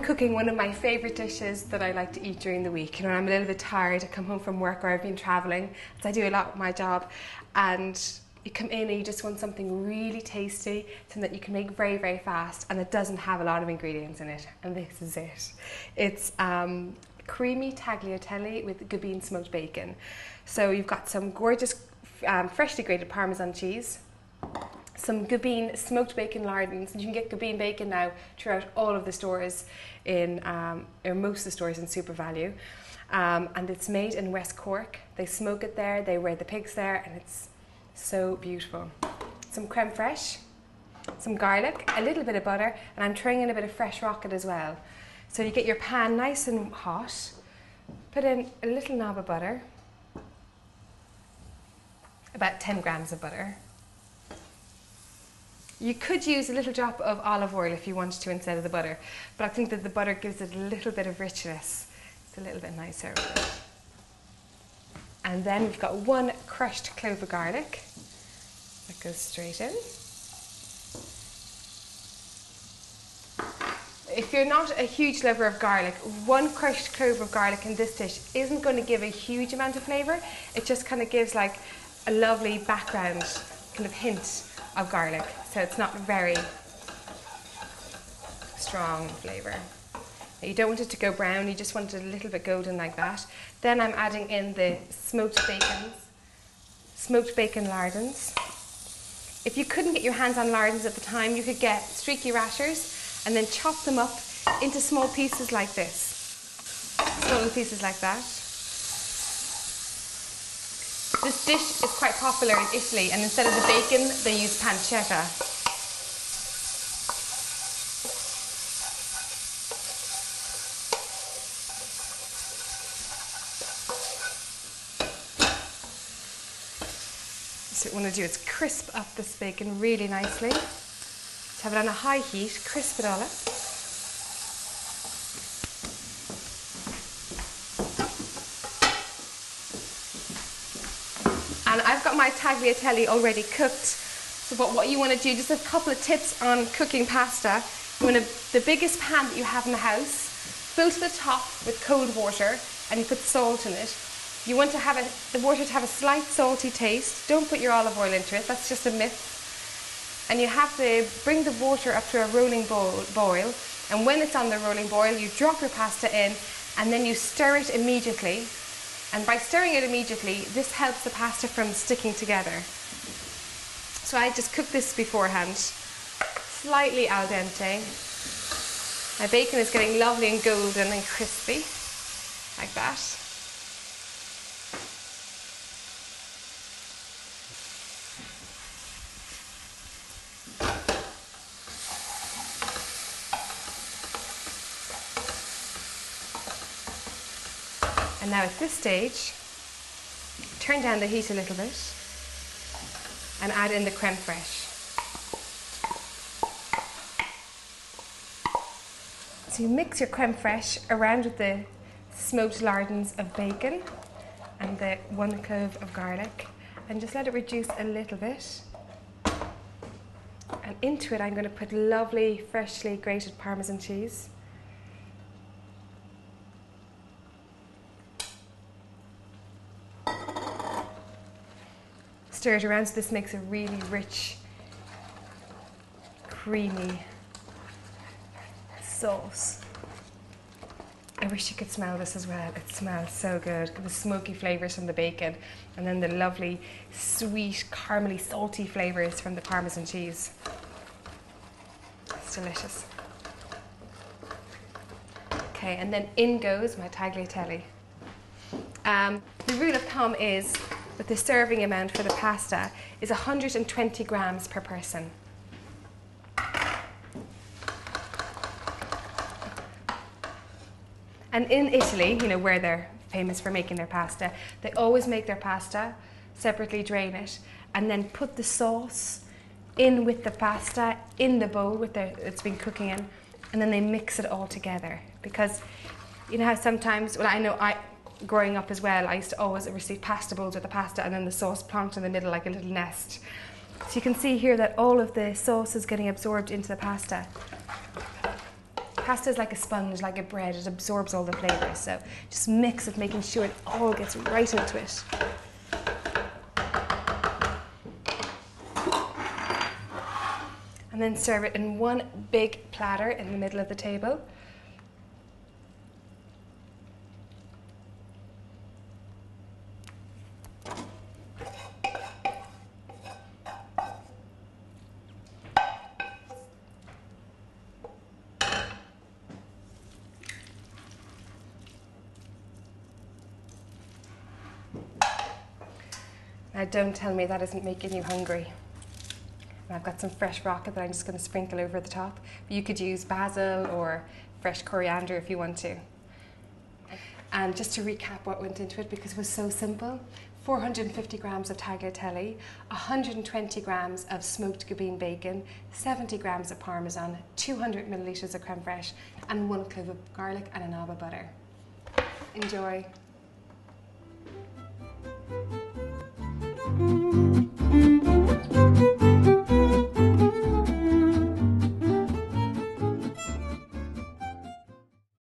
cooking one of my favourite dishes that I like to eat during the week. You know, when I'm a little bit tired, I come home from work or I've been travelling, as I do a lot with my job, and you come in and you just want something really tasty, something that you can make very, very fast, and it doesn't have a lot of ingredients in it, and this is it. It's creamy tagliatelle with Gabine smoked bacon. So you've got some gorgeous freshly grated Parmesan cheese, some Gabine smoked bacon lardons, and you can get Gabine bacon now throughout all of the stores in, or most of the stores in SuperValu. And it's made in West Cork. They smoke it there, they rear the pigs there, and it's so beautiful. Some creme fraiche, some garlic, a little bit of butter, and I'm throwing in a bit of fresh rocket as well. So you get your pan nice and hot, put in a little knob of butter, about 10 grams of butter. You could use a little drop of olive oil if you wanted to instead of the butter, but I think that the butter gives it a little bit of richness. It's a little bit nicer with it. And then we've got 1 crushed clove of garlic that goes straight in. If you're not a huge lover of garlic, 1 crushed clove of garlic in this dish isn't going to give a huge amount of flavour. It just kind of gives like a lovely background kind of hint of garlic, so it's not very strong flavour. You don't want it to go brown, you just want it a little bit golden like that. Then I'm adding in the smoked bacon lardons. If you couldn't get your hands on lardons at the time, you could get streaky rashers and then chop them up into small pieces like this. Small pieces like that. This dish is quite popular in Italy, and instead of the bacon, they use pancetta. So what you want to do is crisp up this bacon really nicely. Just have it on a high heat, crisp it all up. And I've got my tagliatelle already cooked. So what you want to do, just a couple of tips on cooking pasta. You want the biggest pan that you have in the house, fill to the top with cold water, and you put salt in it. You want to have the water to have a slight salty taste. Don't put your olive oil into it, that's just a myth. And you have to bring the water up to a rolling boil, and when it's on the rolling boil, you drop your pasta in, and then you stir it immediately. And by stirring it immediately, this helps the pasta from sticking together. So I just cook this beforehand, slightly al dente. My bacon is getting lovely and golden and crispy, like that. And now at this stage, turn down the heat a little bit and add in the creme fraiche. So you mix your creme fraiche around with the smoked lardons of bacon and the 1 clove of garlic, and just let it reduce a little bit. And into it I'm going to put lovely freshly grated Parmesan cheese. Stir it around so this makes a really rich, creamy sauce. I wish you could smell this as well. It smells so good. The smoky flavours from the bacon, and then the lovely, sweet, caramely, salty flavours from the Parmesan cheese. It's delicious. Okay, and then in goes my tagliatelle. The rule of thumb is that the serving amount for the pasta is 120 grams per person. And in Italy, you know, where they're famous for making their pasta, they always make their pasta, separately drain it, and then put the sauce in with the pasta in the bowl with it's been cooking in, and then they mix it all together. Because you know how sometimes, well, I know growing up as well, I used to always receive pasta bowls with the pasta and then the sauce plonked in the middle like a little nest. So you can see here that all of the sauce is getting absorbed into the pasta. pasta is like a sponge, like a bread. It absorbs all the flavours. So just mix it, making sure it all gets right into it. And then serve it in one big platter in the middle of the table. Now don't tell me that isn't making you hungry. And I've got some fresh rocket that I'm just going to sprinkle over the top. You could use basil or fresh coriander if you want to. And just to recap what went into it, because it was so simple: 450 grams of tagliatelle, 120 grams of smoked Gabine bacon, 70 grams of parmesan, 200 millilitres of creme fraiche, and 1 clove of garlic and a knob of butter. Enjoy.